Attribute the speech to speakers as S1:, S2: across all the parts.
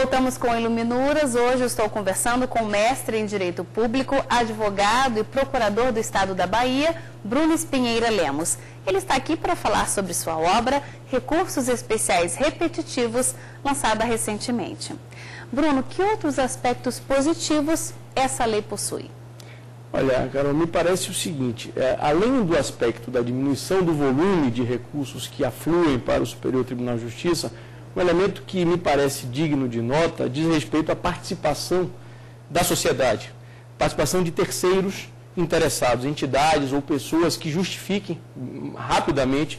S1: Voltamos com Iluminuras. Hoje eu estou conversando com o mestre em Direito Público, advogado e procurador do Estado da Bahia, Bruno Espinheira Lemos. Ele está aqui para falar sobre sua obra, Recursos Especiais Repetitivos, lançada recentemente. Bruno, que outros aspectos positivos essa lei possui?
S2: Olha, Carol, me parece o seguinte, além do aspecto da diminuição do volume de recursos que afluem para o Superior Tribunal de Justiça, um elemento que me parece digno de nota diz respeito à participação da sociedade, participação de terceiros interessados, entidades ou pessoas que justifiquem rapidamente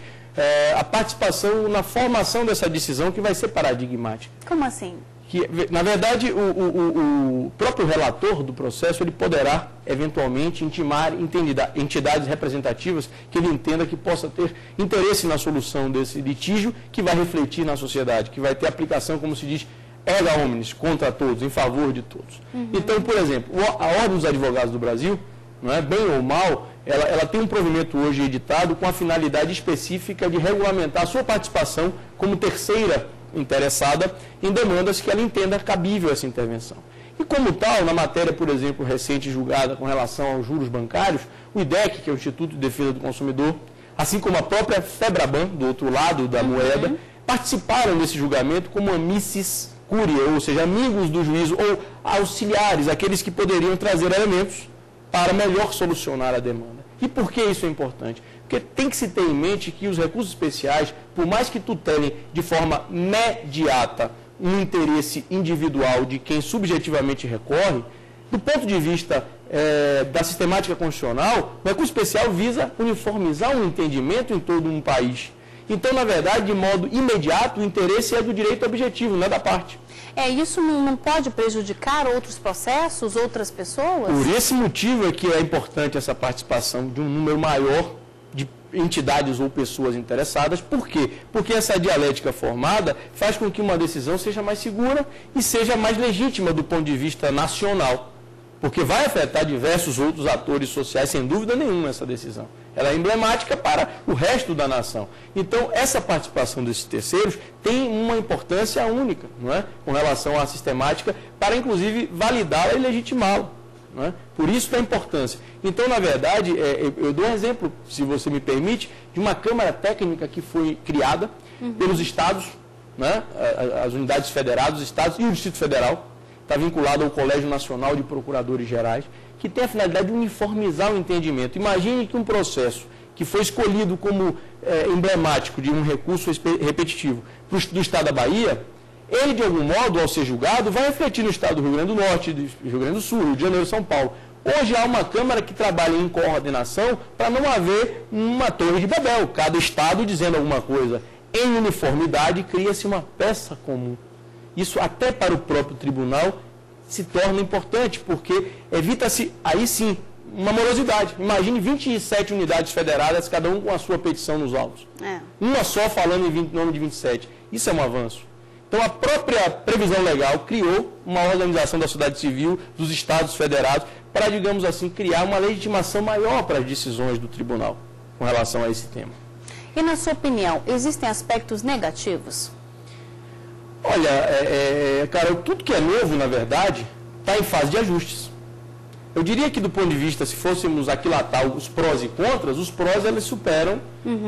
S2: a participação na formação dessa decisão que vai ser paradigmática.
S1: Como assim?
S2: Que, na verdade, o próprio relator do processo ele poderá, eventualmente, intimar entidades representativas que ele entenda que possa ter interesse na solução desse litígio, que vai refletir na sociedade, que vai ter aplicação, como se diz, erga omnes, contra todos, em favor de todos. Então, por exemplo, a Ordem dos Advogados do Brasil, não é, bem ou mal, ela tem um provimento hoje editado com a finalidade específica de regulamentar a sua participação como terceira interessada em demandas que ela entenda cabível essa intervenção. E como tal, na matéria, por exemplo, recente julgada com relação aos juros bancários, o IDEC, que é o Instituto de Defesa do Consumidor, assim como a própria FEBRABAN, do outro lado da moeda, participaram desse julgamento como amicis curiae, ou seja, amigos do juízo ou auxiliares, aqueles que poderiam trazer elementos para melhor solucionar a demanda. E por que isso é importante? Porque tem que se ter em mente que os recursos especiais, por mais que tutelem de forma imediata um interesse individual de quem subjetivamente recorre, do ponto de vista da sistemática constitucional, o recurso especial visa uniformizar um entendimento em todo um país. Então, na verdade, de modo imediato, o interesse é do direito objetivo, não é da parte.
S1: Isso não pode prejudicar outros processos, outras pessoas?
S2: Por esse motivo é que é importante essa participação de um número maior de entidades ou pessoas interessadas. Por quê? Porque essa dialética formada faz com que uma decisão seja mais segura e seja mais legítima do ponto de vista nacional. Porque vai afetar diversos outros atores sociais, sem dúvida nenhuma, essa decisão. Ela é emblemática para o resto da nação. Então, essa participação desses terceiros tem uma importância única, não é? Com relação à sistemática, para, inclusive, validá-la e legitimá-la. Não é? Por isso da importância. Então, na verdade, eu dou um exemplo, se você me permite, de uma Câmara Técnica que foi criada pelos estados, né? As unidades federadas, os estados e o Distrito Federal, está vinculado ao Colégio Nacional de Procuradores Gerais, que tem a finalidade de uniformizar o entendimento. Imagine que um processo que foi escolhido como emblemático de um recurso repetitivo do Estado da Bahia, ele, de algum modo, ao ser julgado, vai refletir no Estado do Rio Grande do Norte, do Rio Grande do Sul, Rio de Janeiro, São Paulo. Hoje há uma Câmara que trabalha em coordenação para não haver uma torre de Babel, cada Estado dizendo alguma coisa. Em uniformidade, cria-se uma peça comum. Isso até para o próprio tribunal se torna importante, porque evita-se, aí sim, uma morosidade. Imagine 27 unidades federadas, cada um com a sua petição nos autos. Uma só falando em nome de 27. Isso é um avanço. Então, a própria previsão legal criou uma organização da sociedade civil, dos estados federados, para, digamos assim, criar uma legitimação maior para as decisões do tribunal com relação a esse tema.
S1: E, na sua opinião, existem aspectos negativos?
S2: Olha, cara, tudo que é novo, na verdade, está em fase de ajustes. Eu diria que, do ponto de vista, se fôssemos aquilatar os prós e contras, os prós, eles superam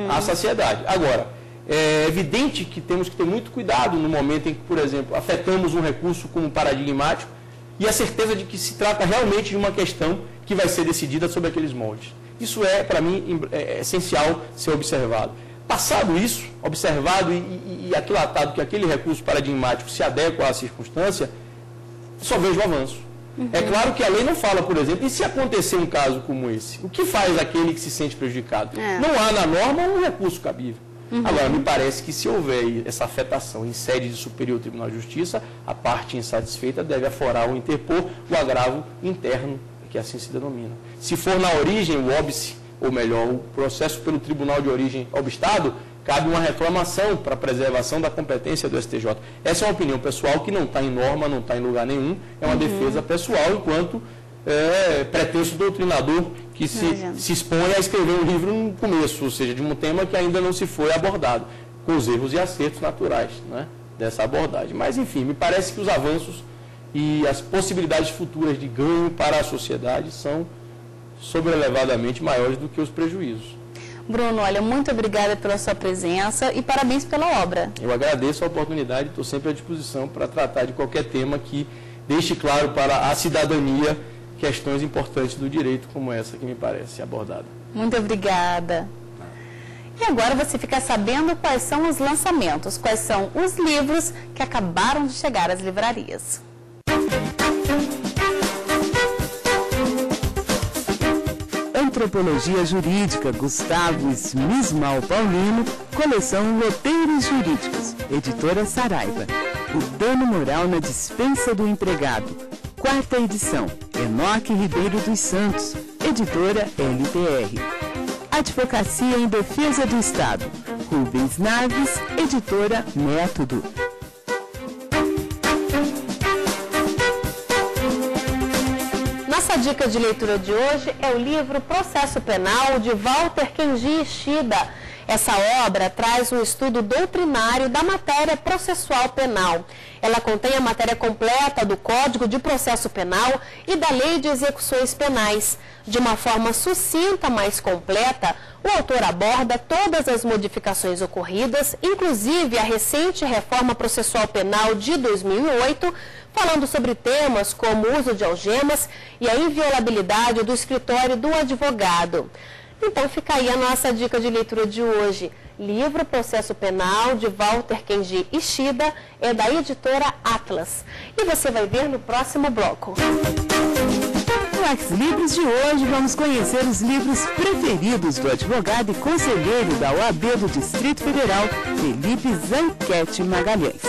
S2: a saciedade. Agora, é evidente que temos que ter muito cuidado no momento em que, por exemplo, afetamos um recurso como paradigmático e a certeza de que se trata realmente de uma questão que vai ser decidida sob aqueles moldes. Isso é, para mim, essencial ser observado. Passado isso, observado e aquilatado que aquele recurso paradigmático se adequa à circunstância, só vejo o avanço. É claro que a lei não fala, por exemplo, e se acontecer um caso como esse? O que faz aquele que se sente prejudicado? Não há na norma um recurso cabível. Agora, me parece que se houver essa afetação em sede de Superior Tribunal de Justiça, a parte insatisfeita deve aforar ou interpor o agravo interno, que assim se denomina. Se for na origem o óbice, ou melhor, o processo pelo Tribunal de Origem obstado, cabe uma reclamação para a preservação da competência do STJ. Essa é uma opinião pessoal que não está em norma, não está em lugar nenhum, é uma defesa pessoal, enquanto pretenso doutrinador que se expõe a escrever um livro no começo, ou seja, de um tema que ainda não se foi abordado, com os erros e acertos naturais, né, dessa abordagem. Mas, enfim, me parece que os avanços e as possibilidades futuras de ganho para a sociedade são sobrelevadamente maiores do que os prejuízos.
S1: Bruno, olha, muito obrigada pela sua presença e parabéns pela obra.
S2: Eu agradeço a oportunidade, estou sempre à disposição para tratar de qualquer tema que deixe claro para a cidadania questões importantes do direito como essa que me parece abordada.
S1: Muito obrigada. E agora você fica sabendo quais são os lançamentos, quais são os livros que acabaram de chegar às livrarias.
S3: Antropologia Jurídica, Gustavo Smismal Paulino, coleção Roteiros Jurídicos, editora Saraiva. O dano moral na dispensa do empregado, 4ª edição, Enoque Ribeiro dos Santos, editora LPR. Advocacia em Defesa do Estado, Rubens Naves, editora Método.
S1: Nossa dica de leitura de hoje é o livro Processo Penal, de Walter Kenji Ishida. Essa obra traz um estudo doutrinário da matéria processual penal. Ela contém a matéria completa do Código de Processo Penal e da Lei de Execuções Penais. De uma forma sucinta, mais completa, o autor aborda todas as modificações ocorridas, inclusive a recente reforma processual penal de 2008, falando sobre temas como o uso de algemas e a inviolabilidade do escritório do advogado. Então fica aí a nossa dica de leitura de hoje. Livro Processo Penal, de Walter Kenji Ishida, é da editora Atlas. E você vai ver no próximo bloco.
S3: No Ex Libris de hoje, vamos conhecer os livros preferidos do advogado e conselheiro da OAB do Distrito Federal, Felipe Zanquete Magalhães.